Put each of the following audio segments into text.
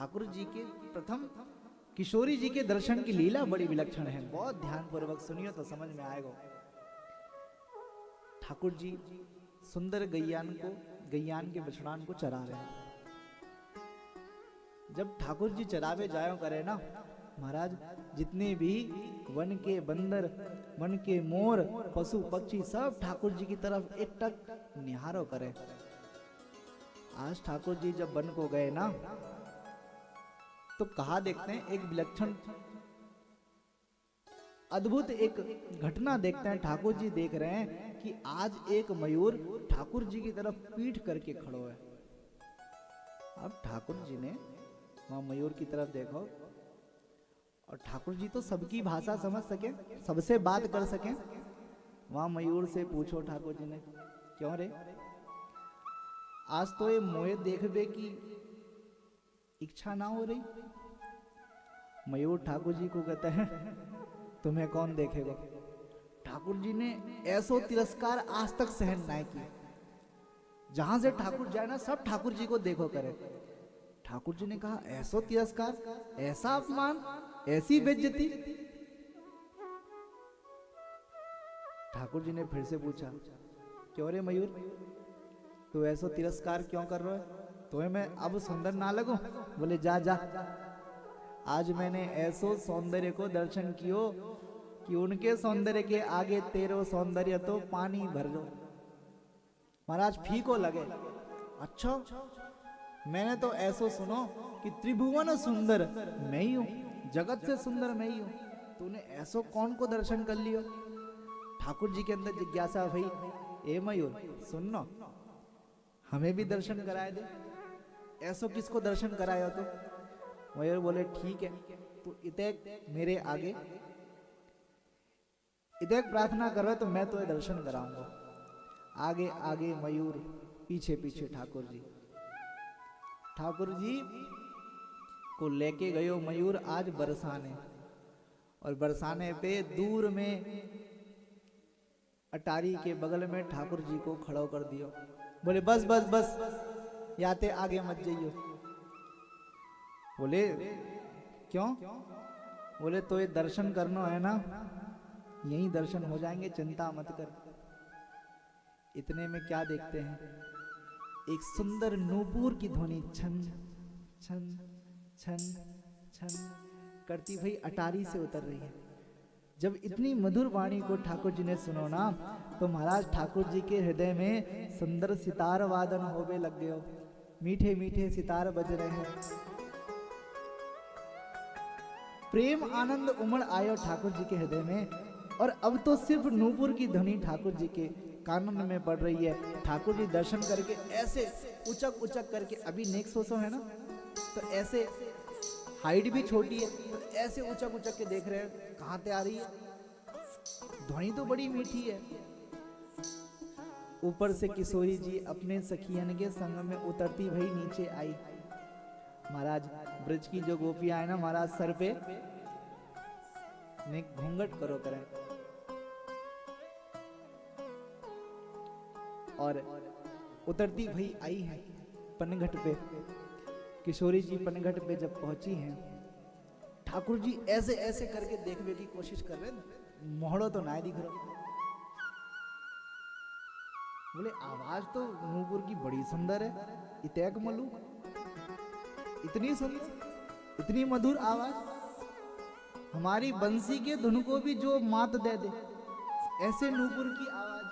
ठाकुर जी के प्रथम किशोरी जी के दर्शन की लीला बड़ी विलक्षण है, बहुत ध्यान पूर्वक सुनियो तो समझ में आएगा। ठाकुर जी सुंदर गैयान के बछड़ान को चरा रहे हैं। जब ठाकुर जी चरावे जायो करे ना महाराज, जितने भी वन के बंदर, वन के मोर, पशु पक्षी सब ठाकुर जी की तरफ एकटक निहारो करे। आज ठाकुर जी जब वन को गए ना तो कहा देखते हैं, एक विलक्षण अद्भुत एक घटना देखते हैं। ठाकुर जी देख रहे हैं कि आज एक मयूर ठाकुर जी की तरफ पीठ करके खड़ो है। अब ठाकुर जी ने वहां मयूर की तरफ देखो, और ठाकुर जी तो सबकी भाषा समझ सके, सबसे बात कर सके। वहां मयूर से पूछो ठाकुर जी ने, क्यों रे आज तो ये मोए देखबे की इच्छा ना हो रही? मयूर ठाकुर जी को कहते हैं, तुम्हें कौन देखेगा? ठाकुर जी ने ऐसो तिरस्कार आज तक सहन नहीं किया। जहां से ठाकुर जाए ना सब ठाकुर जी को देखो करे। ठाकुर जी ने कहा, ऐसो तिरस्कार, ऐसा अपमान, ऐसी बेइज्जती? ठाकुर जी ने फिर से पूछा, क्यों रे मयूर, तू ऐसो तिरस्कार क्यों कर रहा है? तुम्हें मैं अब सुंदर ना लगूं? बोले जा जा, आज मैंने ऐसो सौंदर्य को दर्शन कियो कि उनके सौंदर्य के आगे तेरो सौंदर्य तो पानी भर लो महाराज, फीको लगे। अच्छा, मैंने तो ऐसो सुनो कि त्रिभुवन सुंदर मैं ही हूं, जगत से सुंदर मैं ही हूं। तूने ऐसो कौन को दर्शन कर लियो? ठाकुर जी के अंदर जिज्ञासा भाई, ए मयूर सुनना, हमें भी दर्शन कराए दे। ऐसो किसको दर्शन कराया तो? मयूर बोले, ठीक है, तो इतेक मेरे आगे इतेक प्रार्थना करो तो मैं तुम्हें दर्शन कराऊंगा। आगे आगे मयूर, पीछे पीछे ठाकुर जी। ठाकुर जी को लेके गयो मयूर आज बरसाने, और बरसाने पे दूर में अटारी के बगल में ठाकुर जी को खड़ो कर दियो। बोले बस बस बस, याते आगे मत जाइयो। बोले क्यों? बोले तो ये दर्शन करना है ना, यही दर्शन हो जाएंगे, चिंता मत कर। इतने में क्या देखते हैं, एक सुंदर नूपुर की ध्वनि छन छन छन छन करती हुई अटारी से उतर रही है। जब इतनी मधुर वाणी को ठाकुर जी ने सुनो ना, तो महाराज ठाकुर जी के हृदय में सुंदर सितार वादन होवे लग गयो। मीठे मीठे सितार बज रहे हैं। प्रेम आनंद उमड़ आयो ठाकुर जी के हृदय में, और अब तो सिर्फ नूपुर की ध्वनि ठाकुर जी के कानन में पड़ रही है। ठाकुर जी दर्शन करके ऐसे उचक उचक करके, अभी नेक्स्ट सोसो है ना, तो ऐसे हाइट भी छोटी है, तो ऐसे उचक उचक के देख रहे हैं कहां से आ रही है ध्वनि, तो बड़ी मीठी है। ऊपर से किशोरी जी अपने सखियन के संग में उतरती भई नीचे आई। महाराज ब्रज की जो गोपियां है ना महाराज, सर पे ने घूंघट करो करें, और उतरती भई आई है पनघट पे। किशोरी जी पनघट पे जब पहुंची हैं, ठाकुर जी ऐसे ऐसे करके देखने की कोशिश कर रहे हैं, मोहड़ो तो ना दिख रहा। बोले आवाज तो नूपुर की बड़ी सुंदर है, इतैक मलू, इतनी सुंदर, इतनी मधुर आवाज, हमारी बंसी के धुन को भी जो मात दे दे, ऐसे नूपुर की आवाज।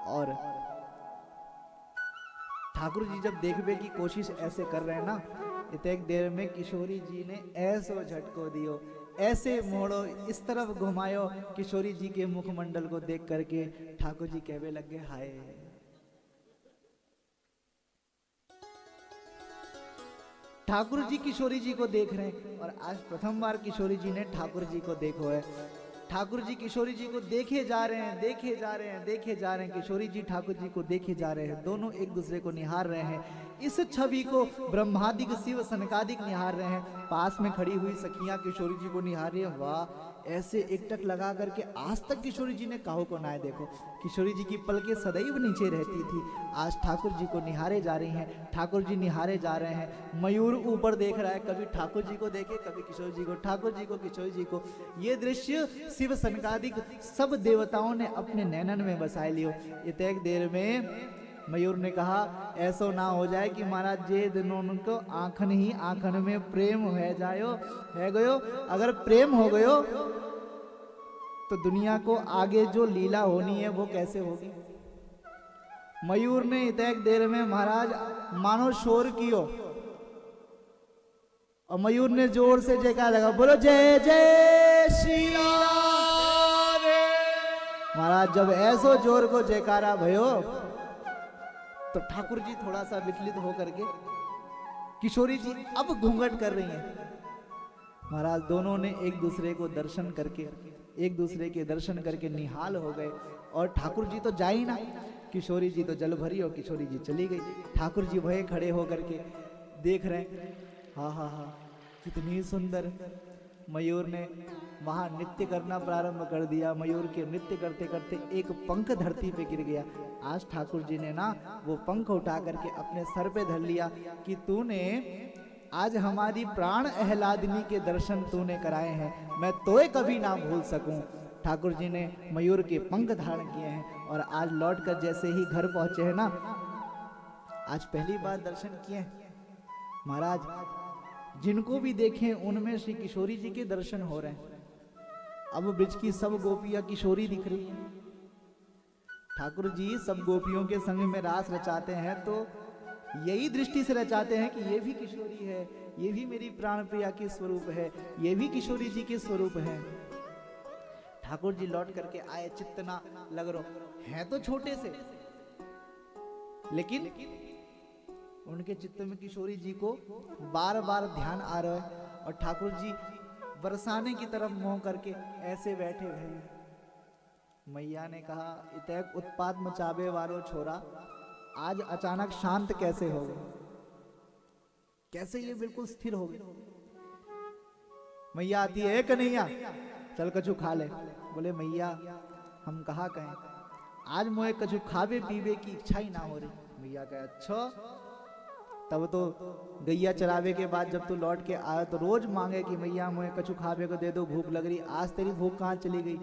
और ठाकुर जी जब देखने की कोशिश ऐसे कर रहे हैं ना, इतने देर में किशोरी जी ने ऐसो झटको दियो, ऐसे मोड़ो, इस तरफ घुमायो, किशोरी जी के मुखमंडल को देख करके ठाकुर जी कहने लगे, हाय। ठाकुर जी किशोरी जी को देख रहे हैं, और आज प्रथम बार किशोरी जी ने ठाकुर जी को देखो है। ठाकुर जी किशोरी जी को देखे जा रहे हैं, देखे जा रहे हैं, देखे जा रहे हैं। किशोरी जी ठाकुर जी को देखे जा रहे हैं, दोनों एक दूसरे को निहार रहे हैं। इस छवि को ब्रह्मादिक शिव सनकादिक निहार रहे हैं। पास में खड़ी हुई सखियां किशोरी जी को निहार रही है, वाह ऐसे एकटक लगा करके आज तक किशोरी जी ने काहू को ना देखो। किशोरी जी की पलकें सदैव नीचे रहती थी, आज ठाकुर जी को निहारे जा रही हैं, ठाकुर जी निहारे जा रहे हैं। मयूर ऊपर देख रहा है, कभी ठाकुर जी को देखे, कभी किशोर जी को, ठाकुर जी को, किशोर जी को। ये दृश्य शिव सनकादिक सब देवताओं ने अपने नैनन में बसाए लियो। इतने देर में मयूर ने कहा, ऐसो ना हो जाए कि महाराज जे दिनों को आंखन ही आंखन में प्रेम है जायो है गयो। अगर प्रेम हो गयो तो दुनिया को आगे जो लीला होनी है वो कैसे होगी। मयूर ने इतने देर में महाराज मानो शोर कियो, और मयूर ने जोर से जयकार लगा, बोलो जय जय श्री राम। महाराज जब ऐसो जोर को जयकारा भयो तो ठाकुर जी थोड़ा सा विचलित होकर के, किशोरी जी अब घूंघट कर रही हैं। महाराज दोनों ने एक दूसरे को दर्शन करके, एक दूसरे के दर्शन करके निहाल हो गए। और ठाकुर जी तो जा ही ना, किशोरी जी तो जल भरी और किशोरी जी चली गई। ठाकुर जी वही खड़े होकर के देख रहे हैं, हाँ हाँ हाँ कितनी सुंदर। मयूर ने वहां नृत्य करना प्रारंभ कर दिया। मयूर के नृत्य करते करते एक पंख धरती पे गिर गया। आज ठाकुर जी ने ना वो पंख उठा करके अपने सर पे धर लिया कि तूने आज हमारी प्राण अहलादिनी के दर्शन तूने कराए हैं, मैं तोए कभी ना भूल सकूं। ठाकुर जी ने मयूर के पंख धारण किए हैं और आज लौट कर जैसे ही घर पहुंचे हैं ना, आज पहली बार दर्शन किए हैं। महाराज जिनको भी देखें उनमें श्री किशोरी जी के दर्शन हो रहे हैं। अब ब्रिज की सब गोपियां किशोरी दिख रही हैं। ठाकुर जी सब गोपियों के संग में रास रचाते हैं तो यही दृष्टि से रचाते हैं कि ये भी किशोरी है, ये भी मेरी प्राण प्रिया के स्वरूप है, ये भी किशोरी जी के स्वरूप है। ठाकुर जी लौट करके आए, चित्तना लग रहा है तो छोटे से, लेकिन उनके चित्त में किशोरी जी को बार बार ध्यान आ रहा है। और ठाकुर जी बरसाने की तरफ मुंह करके ऐसे बैठे हुए हैं। मैया ने कहा, इतैक उत्पात मचावे वालो छोरा आज अचानक शांत कैसे हो गए, कैसे ये बिल्कुल स्थिर हो गए। मैया आती है, कन्हैया चल कछु खा ले। बोले मैया हम कहा कहें, आज मुझे कछु खावे पीवे की इच्छा ही ना हो रही। मैया कहे अच्छा, तब तो गैया चरावे के बाद जब तू लौट के आया तो रोज मांगे कि मैया मुझे कछु खावे को दे दो, भूख लग रही। आज तेरी भूख कहाँ चली गई।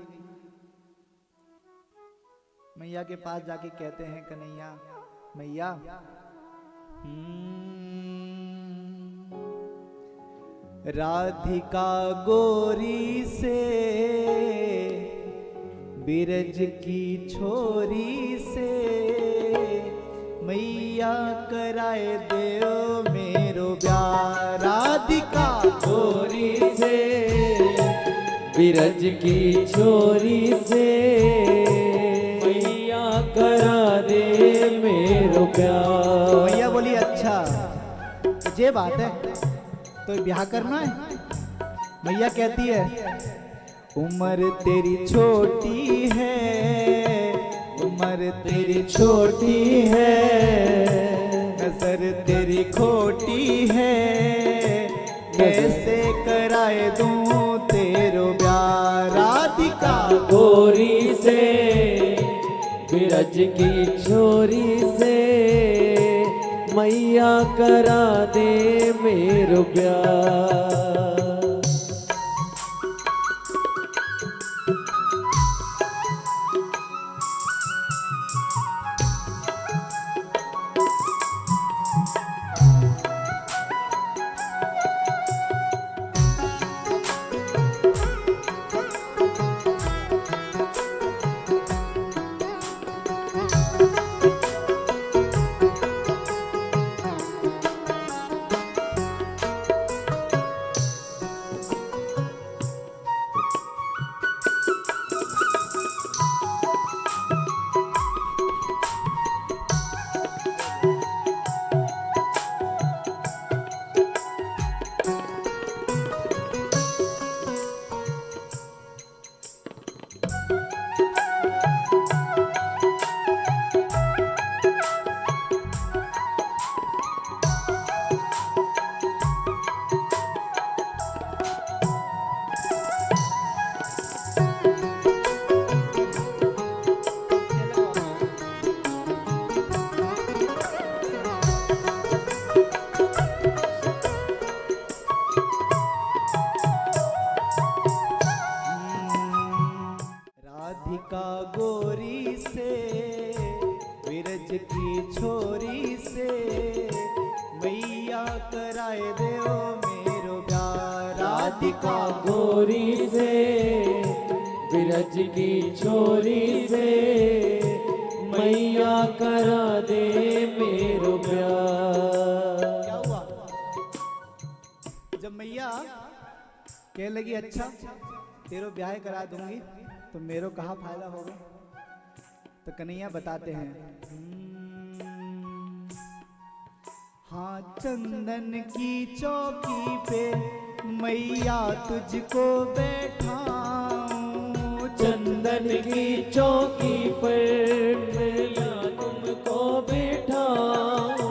मैया के पास जाके कहते हैं, कन्हैया मैया राधिका गोरी से बिरज की छोरी से मैया कराए देओ मेरो ब्याह। राधिका गोरी से बिरज की छोरी से मैया करा दे मेरो प्यार। मैया बोली अच्छा ये बात है तो ब्याह करना है। मैया कहती है उम्र तेरी छोटी है, उम्र तेरी छोटी है, नजर तेरी खोटी है, कैसे कराए दूं तेरो ब्याह। राधिका गोरी से बिरज की छोरी से मैया करा दे मेरो प्यार। से मैया कराए देओ मेरो प्यार। राधिका गोरी से बिरज की छोरी से मैया करा दे मेरो प्यार। क्या हुआ जब मैया कह लगी अच्छा तेरो ब्याह करा दूंगी तो मेरो कहाँ फायदा होगा, तो कन्हैया बताते हैं हाँ चंदन की चौकी पे मैया तुझको बैठाऊं, चंदन की चौकी पर मैया तुमको बैठाऊं,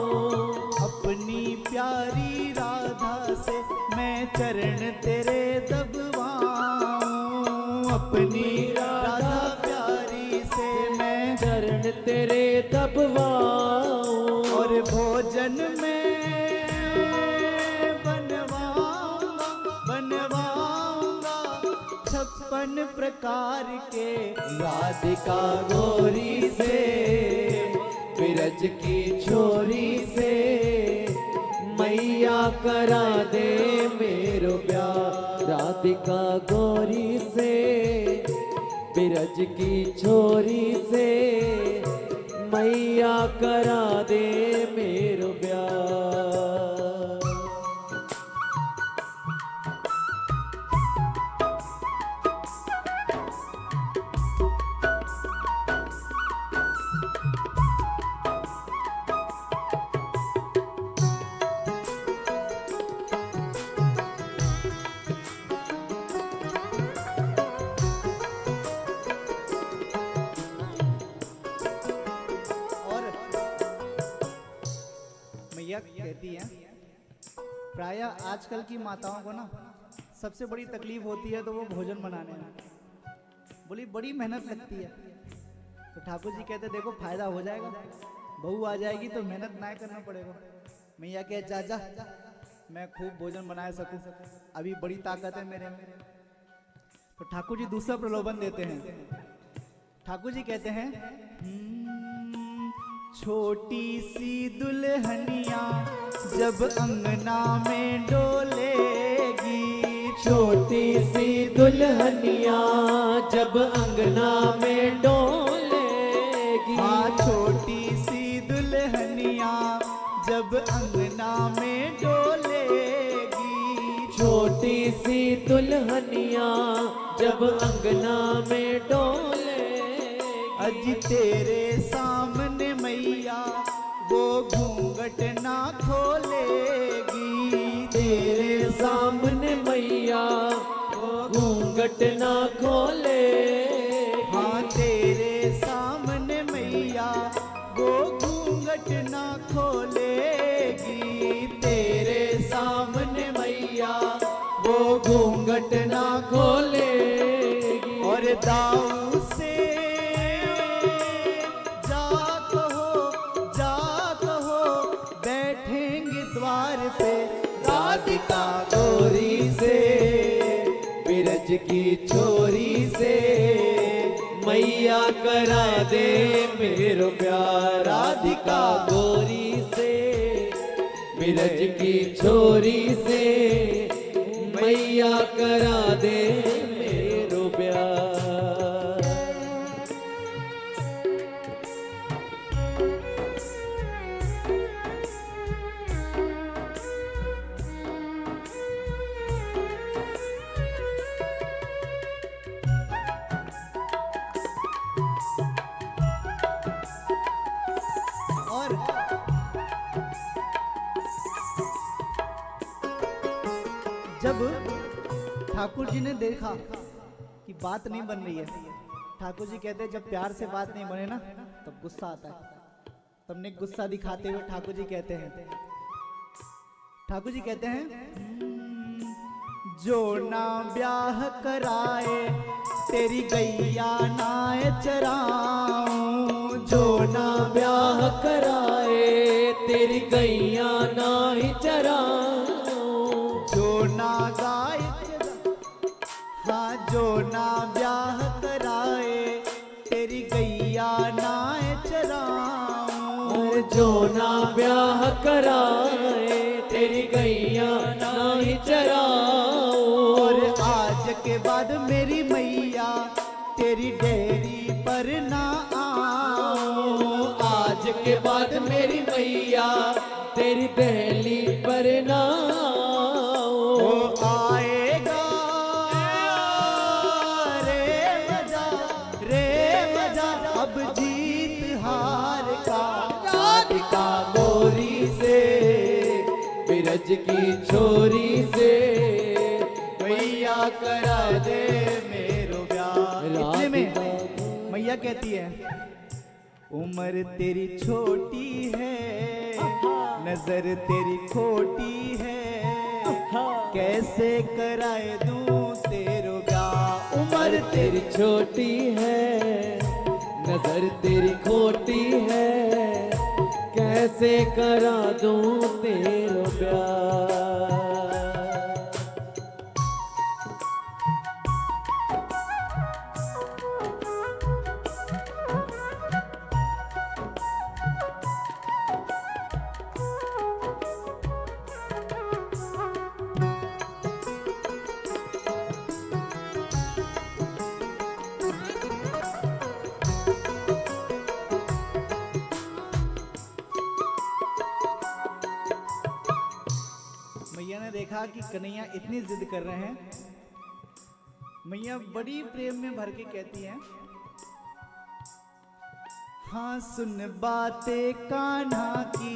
अपनी प्यारी राधा से मैं चरण तेरे दबवाऊं, अपनी राधा प्यारी से मैं चरण तेरे दबवाऊं, और भोजन में बनवाऊंगा 56 प्रकार के। राधिका गोरी से बिरज की छोरी से मैया करा दे मेरो प्यार। राधिका गोरी से बिरज की छोरी से मैया करा दे मेरो प्यार। कहती है प्राय आजकल की माताओं को ना सबसे बड़ी तकलीफ होती है तो वो भोजन बनाने में, बोली बड़ी मेहनत लगती है। तो ठाकुर जी कहते देखो फायदा हो जाएगा, बहू आ जाएगी तो मेहनत ना करना पड़ेगा। मैया कहे जा मैं खूब भोजन बना सकूं, अभी बड़ी ताकत है मेरे में। तो ठाकुर जी दूसरा प्रलोभन देते हैं। ठाकुर जी कहते हैं छोटी सी दुल्हनिया जब अंगना में डोलेगी, छोटी सी दुल्हनिया जब अंगना में डोलेगी, हाँ छोटी सी दुल्हनिया जब अंगना में डोलेगी, छोटी सी दुल्हनिया जब अंगना में डोलेगी, अज तेरे सामने मैया वो घूंघट ना खोलेगी, तेरे सामने मैया वो घूंघट ना खोलेगी, हाँ तेरे सामने मैया वो घूंघट ना खोलेगी, तेरे सामने मैया वो घूंघट ना खोलेगी, और दाऊ से बैठेंगे द्वार पे राधिका गोरी से बिरज की छोरी से मैया करा दे मेरो प्यार। राधिका गोरी से बिरज की छोरी से मैया करा दे मेरो प्यार। और जब ठाकुर जी ने देखा कि बात नहीं बन रही है, ठाकुर जी कहते हैं जब प्यार से बात नहीं बने ना तब गुस्सा आता है। तुमने गुस्सा दिखाते हुए ठाकुर जी कहते हैं जो ना ब्याह कराए तेरी गैया नाय चराऊं, जो ना ब्याह कराए तेरी गैया ना ही चराऊं, जो ना गाय हाँ जो ना ब्याह कराए तेरी गैया नाय चराऊं, ना ब्याह कराए, तेरी गैया नहीं चराओ। और आज के बाद मेरी मैया तेरी डेयरी पर ना आओ। आज के बाद मेरी मैया तेरी दहली पर ना आओ। आएगा रे मजा अब जीत हार का। राधिका गोरी से बिरज की छोरी से मैया करा दे मेरो ब्याह। इतने में मैया कहती है उम्र तेरी छोटी है, नजर तेरी खोटी है, कैसे कराए दूं तेरो ब्याह। उम्र तेरी छोटी है, नजर तेरी खोटी है, कैसे करा दूं तेरो प्यार। मैया ने देखा कि कन्हैया इतनी जिद कर रहे हैं। मैया बड़ी प्रेम में भर के कहती हैं, हाँ सुन बातें कान्हा की,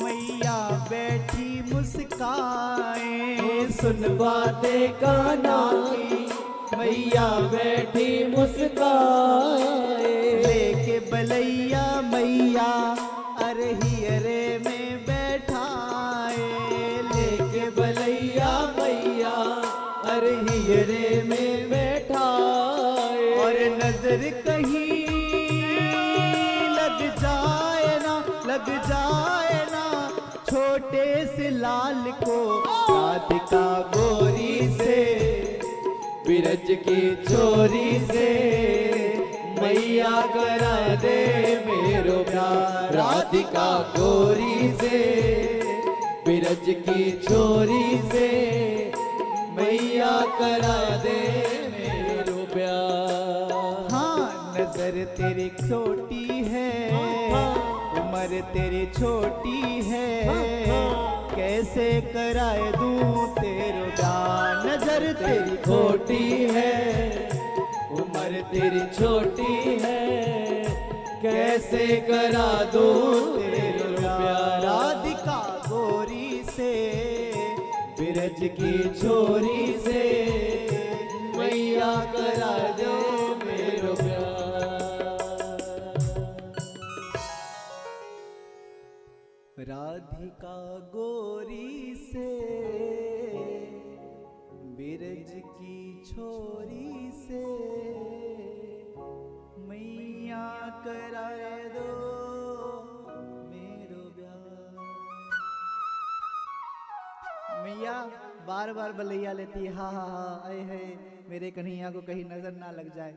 मैया बैठी मुस्काए। सुन बातें कान्हा की, मैया बैठी मुस्काए। लेके बलैया मैया अरही अरे में बैठाए। लेके बलैया मैया अरही अरे में बैठाए। और नजर कहीं लग जाए ना छोटे से लाल को। राधिका गोरी से बिरज की छोरी से मैया करा दे मेरो प्यार। राधिका गोरी से बिरज की छोरी से मैया करा दे मेरो प्यार। हाँ नजर तेरी छोटी है, उम्र तेरी छोटी है, कैसे कराए दूं तेरो ब्याह। नजर तेरी खोटी है, उम्र तेरी छोटी है, कैसे करा दूं तेरो प्यार। राधिका गोरी से बिरज की छोरी से मैया करा दे मेरो प्यार। राधिका गोरी से बिरज की छोरी से मैया कराए दो मेरो ब्याह। मैया बार बार बलैया लेती, हा हा हा, आए है मेरे कन्हैया को कहीं नजर ना लग जाए।